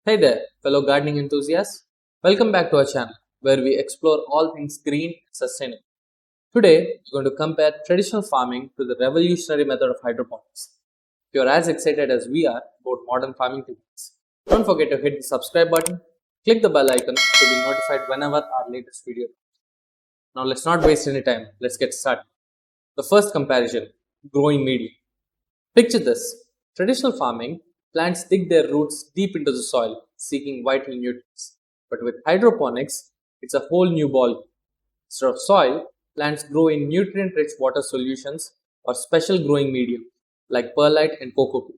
Hey there, fellow gardening enthusiasts. Welcome back to our channel where we explore all things green and sustainable. Today, we're going to compare traditional farming to the revolutionary method of hydroponics. If you're as excited as we are about modern farming techniques, don't forget to hit the subscribe button, click the bell icon to be notified whenever our latest video comes. Now, let's not waste any time. Let's get started. The first comparison, growing medium. Picture this. Traditional farming, plants dig their roots deep into the soil, seeking vital nutrients. But with hydroponics, it's a whole new ball. Instead of soil, plants grow in nutrient-rich water solutions or special growing medium like perlite and cocoa peat.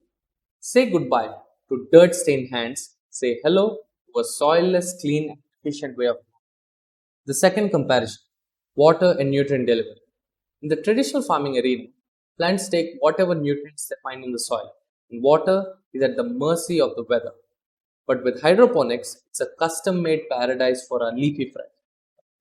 Say goodbye to dirt-stained hands. Say hello to a soilless, clean, and efficient way of growing. The second comparison, water and nutrient delivery. In the traditional farming arena, plants take whatever nutrients they find in the soil, and water is at the mercy of the weather. But with hydroponics, it's a custom made paradise for our leafy friend.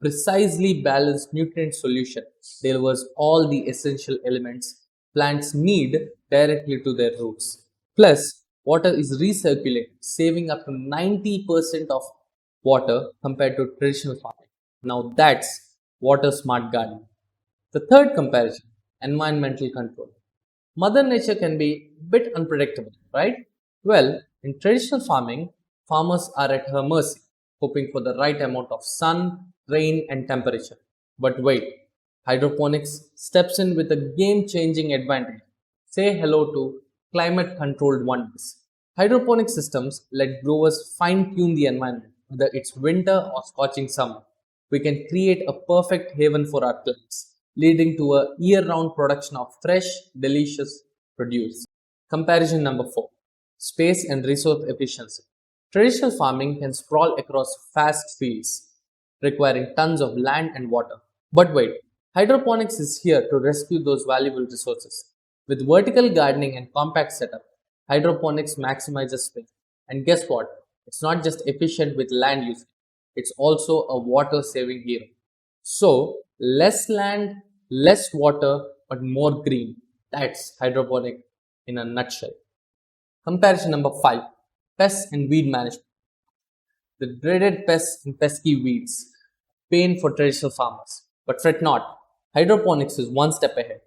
Precisely balanced nutrient solution delivers all the essential elements plants need directly to their roots. Plus, water is recirculated, saving up to 90% of water compared to traditional farming. Now that's water smart gardening. The third comparison, environmental control. Mother Nature can be a bit unpredictable, right? Well, in traditional farming, farmers are at her mercy, hoping for the right amount of sun, rain, and temperature. But wait, hydroponics steps in with a game changing advantage. Say hello to climate controlled wonders. Hydroponic systems let growers fine tune the environment, whether it's winter or scorching summer. We can create a perfect haven for our plants, leading to a year round production of fresh, delicious produce. Comparison number 4, space and resource efficiency. Traditional farming can sprawl across vast fields, requiring tons of land and water. But wait, hydroponics is here to rescue those valuable resources. With vertical gardening and compact setup, hydroponics maximizes space. And guess what? It's not just efficient with land usage, it's also a water saving hero. So, less land, less water, but more green. That's hydroponic in a nutshell. Comparison number 5, pests and weed management. The dreaded pests and pesky weeds. Pain for traditional farmers. But fret not, hydroponics is one step ahead.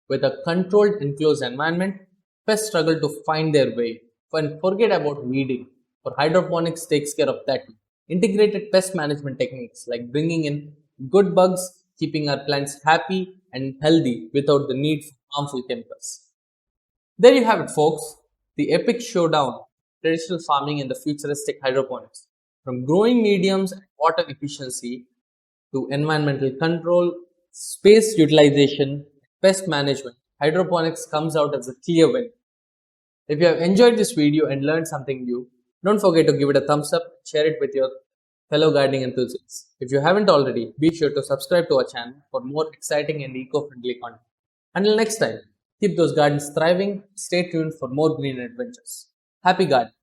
With a controlled enclosed environment, pests struggle to find their way. And forget about weeding, for hydroponics takes care of that. Integrated pest management techniques like bringing in good bugs, keeping our plants happy and healthy without the need for harmful chemicals. There you have it, folks. The epic showdown, traditional farming and the futuristic hydroponics. From growing mediums and water efficiency to environmental control, space utilization, pest management, hydroponics comes out as a clear win. If you have enjoyed this video and learned something new, don't forget to give it a thumbs up and share it with your fellow gardening enthusiasts. If you haven't already, be sure to subscribe to our channel for more exciting and eco-friendly content. Until next time, keep those gardens thriving. Stay tuned for more green adventures. Happy gardening!